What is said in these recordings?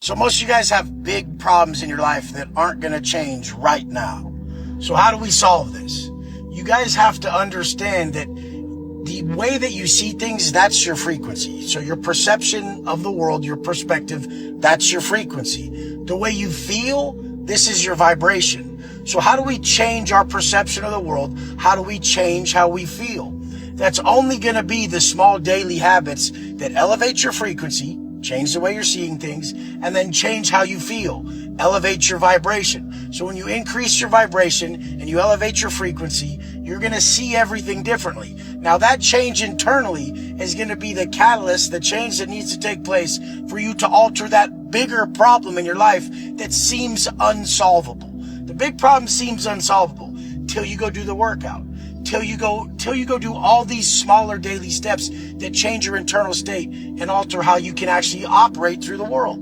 So most of you guys have big problems in your life that aren't going to change right now. So how do we solve this? You guys have to understand that the way that you see things, that's your frequency. So your perception of the world, your perspective, that's your frequency. The way you feel, this is your vibration. So how do we change our perception of the world? How do we change how we feel? That's only going to be the small daily habits that elevate your frequency, change the way you're seeing things, and then change how you feel. Elevate your vibration. So when you increase your vibration and you elevate your frequency, you're going to see everything differently. Now that change internally is going to be the catalyst, the change that needs to take place for you to alter that bigger problem in your life that seems unsolvable. The big problem seems unsolvable till you go do the workout. Till you go do all these smaller daily steps that change your internal state and alter how you can actually operate through the world.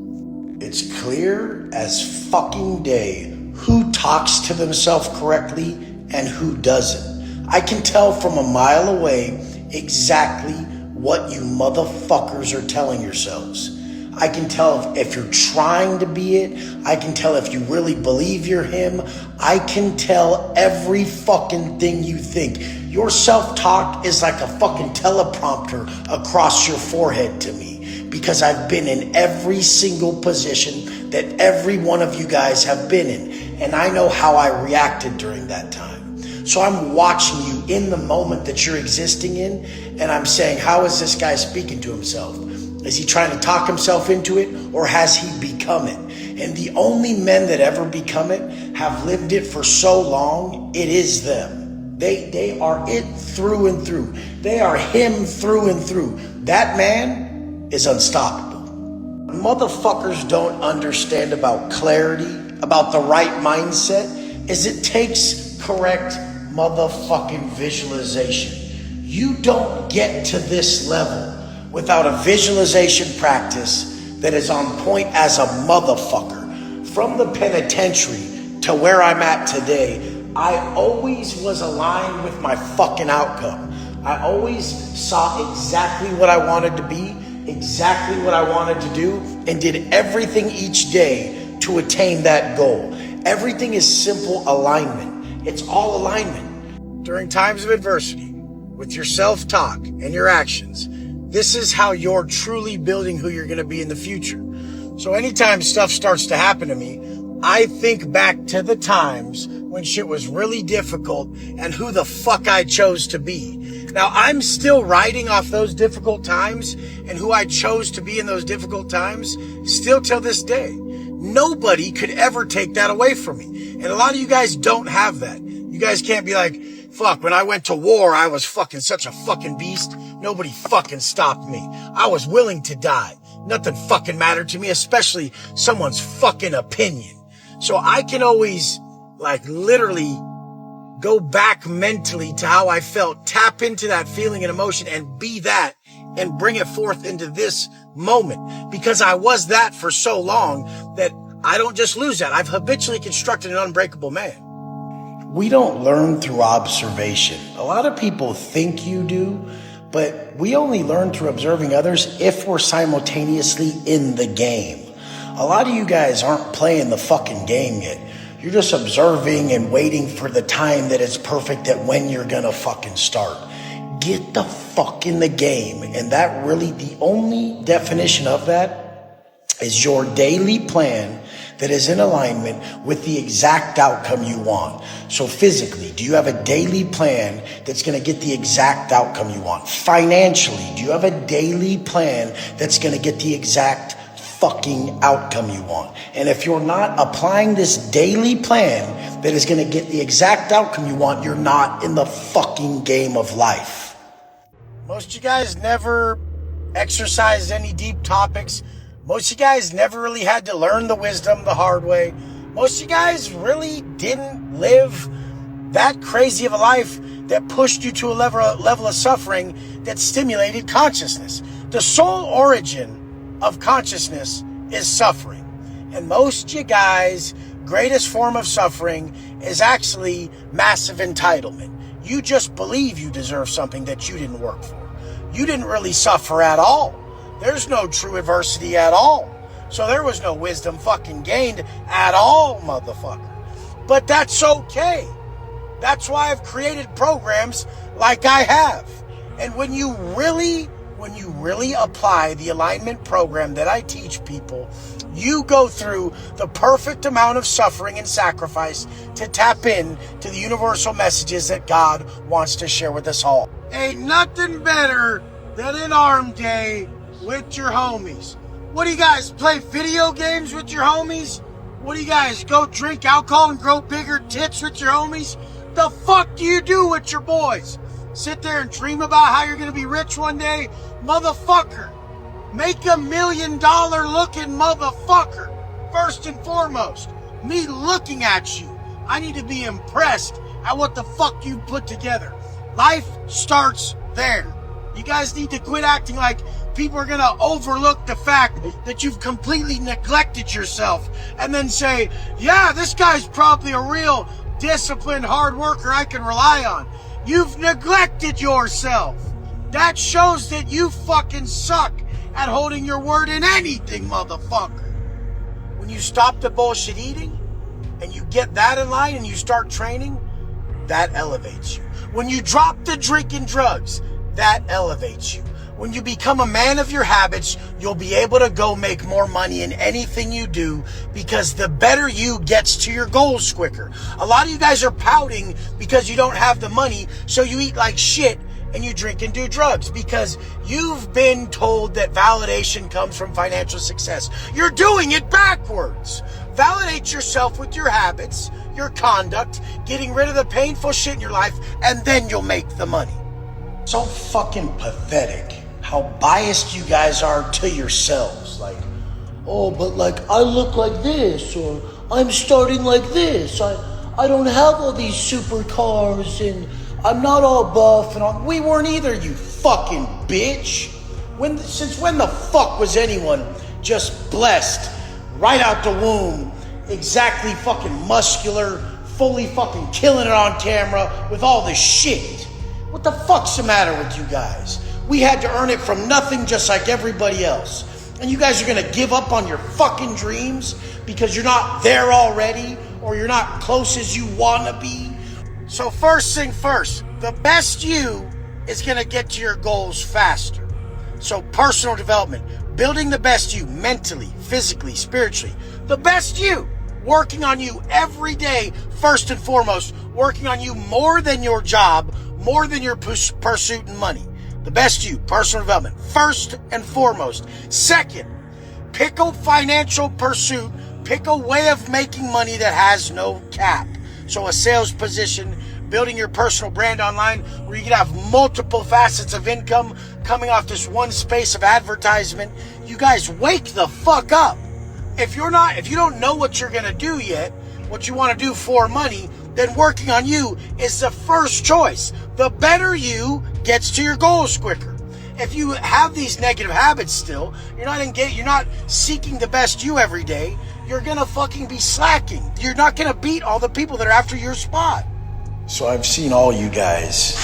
It's clear as fucking day who talks to themselves correctly and who doesn't. I can tell from a mile away exactly what you motherfuckers are telling yourselves. I can tell if you're trying to be it. I can tell if you really believe you're him. I can tell every fucking thing you think. Your self-talk is like a fucking teleprompter across your forehead to me, because I've been in every single position that every one of you guys have been in, and I know how I reacted during that time. So I'm watching you in the moment that you're existing in, and I'm saying, how is this guy speaking to himself? Is he trying to talk himself into it, or has he become it? And the only men that ever become it have lived it for so long, it is them. They are it through and through. They are him through and through. That man is unstoppable. Motherfuckers don't understand about clarity, about the right mindset, is it takes correct motherfucking visualization. You don't get to this level without a visualization practice that is on point as a motherfucker. From the penitentiary to where I'm at today, I always was aligned with my fucking outcome. I always saw exactly what I wanted to be, exactly what I wanted to do, and did everything each day to attain that goal. Everything is simple alignment. It's all alignment. During times of adversity, with your self-talk and your actions, this is how you're truly building who you're going to be in the future. So anytime stuff starts to happen to me, I think back to the times when shit was really difficult and who the fuck I chose to be. Now, I'm still riding off those difficult times and who I chose to be in those difficult times still till this day. Nobody could ever take that away from me. And a lot of you guys don't have that. You guys can't be like, fuck, when I went to war, I was fucking such a fucking beast. Nobody fucking stopped me. I was willing to die. Nothing fucking mattered to me, especially someone's fucking opinion. So I can always, like, literally go back mentally to how I felt, tap into that feeling and emotion and be that and bring it forth into this moment, because I was that for so long that I don't just lose that. I've habitually constructed an unbreakable man. We don't learn through observation. A lot of people think you do, but we only learn through observing others if we're simultaneously in the game. A lot of you guys aren't playing the fucking game yet. You're just observing and waiting for the time that is perfect at when you're gonna fucking start. Get the fuck in the game. And that really, the only definition of that is your daily plan that is in alignment with the exact outcome you want. So physically, do you have a daily plan that's going to get the exact outcome you want? Financially, do you have a daily plan that's going to get the exact fucking outcome you want? And if you're not applying this daily plan that is going to get the exact outcome you want, you're not in the fucking game of life. Most of you guys never exercised any deep topics. Most of you guys never really had to learn the wisdom the hard way. Most of you guys really didn't live that crazy of a life that pushed you to a level of suffering that stimulated consciousness. The sole origin of consciousness is suffering. And most of you guys' greatest form of suffering is actually massive entitlement. You just believe you deserve something that you didn't work for. You didn't really suffer at all. There's no true adversity at all. So there was no wisdom fucking gained at all, motherfucker. But that's okay. That's why I've created programs like I have. And when you really apply the alignment program that I teach people, you go through the perfect amount of suffering and sacrifice to tap in to the universal messages that God wants to share with us all. Ain't nothing better than an arm day with your homies. What do you guys play video games with your homies? What do you guys go drink alcohol and grow bigger tits with your homies? The fuck do you do with your boys? Sit there and dream about how you're gonna be rich one day? Motherfucker, make $1 million looking motherfucker. First and foremost, me looking at you, I need to be impressed at what the fuck you put together. Life starts there. You guys need to quit acting like people are gonna overlook the fact that you've completely neglected yourself and then say, yeah, this guy's probably a real disciplined hard worker I can rely on. You've neglected yourself. That shows that you fucking suck at holding your word in anything, motherfucker. When you stop the bullshit eating and you get that in line and you start training, that elevates you. When you drop the drinking drugs, that elevates you. When you become a man of your habits, you'll be able to go make more money in anything you do because the better you gets to your goals quicker. A lot of you guys are pouting because you don't have the money, so you eat like shit and you drink and do drugs because you've been told that validation comes from financial success. You're doing it backwards. Validate yourself with your habits, your conduct, getting rid of the painful shit in your life, and then you'll make the money. So fucking pathetic how biased you guys are to yourselves. Like, oh, but like I look like this, or I'm starting like this. I don't have all these supercars, and I'm not all buff, and all. We weren't either, you fucking bitch. Since when the fuck was anyone just blessed right out the womb, exactly fucking muscular, fully fucking killing it on camera with all this shit? What the fuck's the matter with you guys? We had to earn it from nothing just like everybody else. And you guys are gonna give up on your fucking dreams because you're not there already or you're not close as you wanna be? So first thing first, the best you is gonna get to your goals faster. So personal development, building the best you mentally, physically, spiritually. The best you, working on you every day, first and foremost, working on you more than your job, more than your pursuit and money. The best you, personal development, first and foremost. Second, pick a financial pursuit, pick a way of making money that has no cap. So a sales position, building your personal brand online where you can have multiple facets of income coming off this one space of advertisement. You guys wake the fuck up. If you don't know what you're gonna do yet, what you want to do for money, then working on you is the first choice. The better you gets to your goals quicker. If you have these negative habits still, you're not seeking the best you every day, you're gonna fucking be slacking. You're not gonna beat all the people that are after your spot. So I've seen all you guys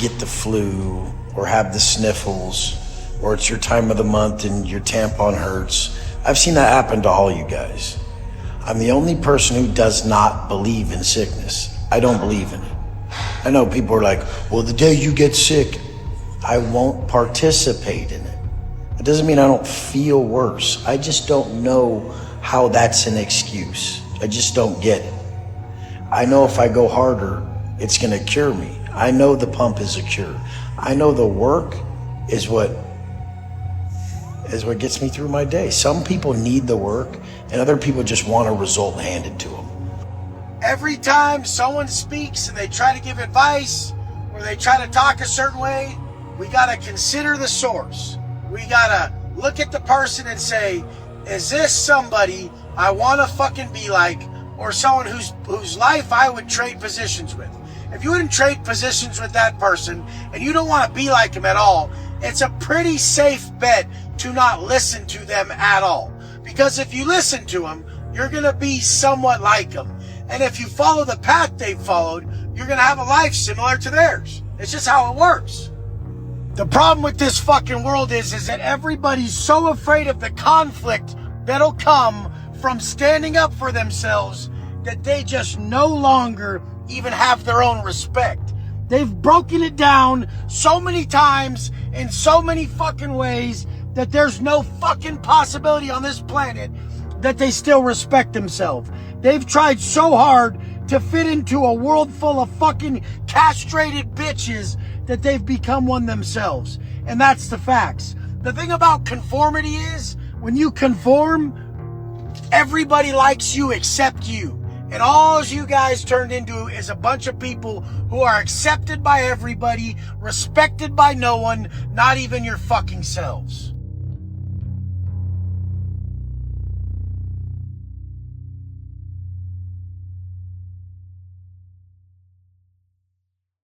get the flu or have the sniffles, or it's your time of the month and your tampon hurts. I've seen that happen to all you guys. I'm the only person who does not believe in sickness. I don't believe in it. I know people are like, well, the day you get sick, I won't participate in it. It doesn't mean I don't feel worse. I just don't know how that's an excuse. I just don't get it. I know if I go harder, it's gonna cure me. I know the pump is a cure. I know the work is what gets me through my day. Some people need the work and other people just want a result handed to them. Every time someone speaks and they try to give advice or they try to talk a certain way, we gotta consider the source. We gotta look at the person and say, is this somebody I wanna fucking be like, or someone whose life I would trade positions with? If you wouldn't trade positions with that person and you don't want to be like him at all, it's a pretty safe bet to not listen to them at all. Because if you listen to them, you're going to be somewhat like them. And if you follow the path they've followed, you're going to have a life similar to theirs. It's just how it works. The problem with this fucking world is that everybody's so afraid of the conflict that'll come from standing up for themselves that they just no longer even have their own respect. They've broken it down so many times in so many fucking ways that there's no fucking possibility on this planet that they still respect themselves. They've tried so hard to fit into a world full of fucking castrated bitches that they've become one themselves. And that's the facts. The thing about conformity is, when you conform, everybody likes you except you. And all you guys turned into is a bunch of people who are accepted by everybody, respected by no one, not even your fucking selves.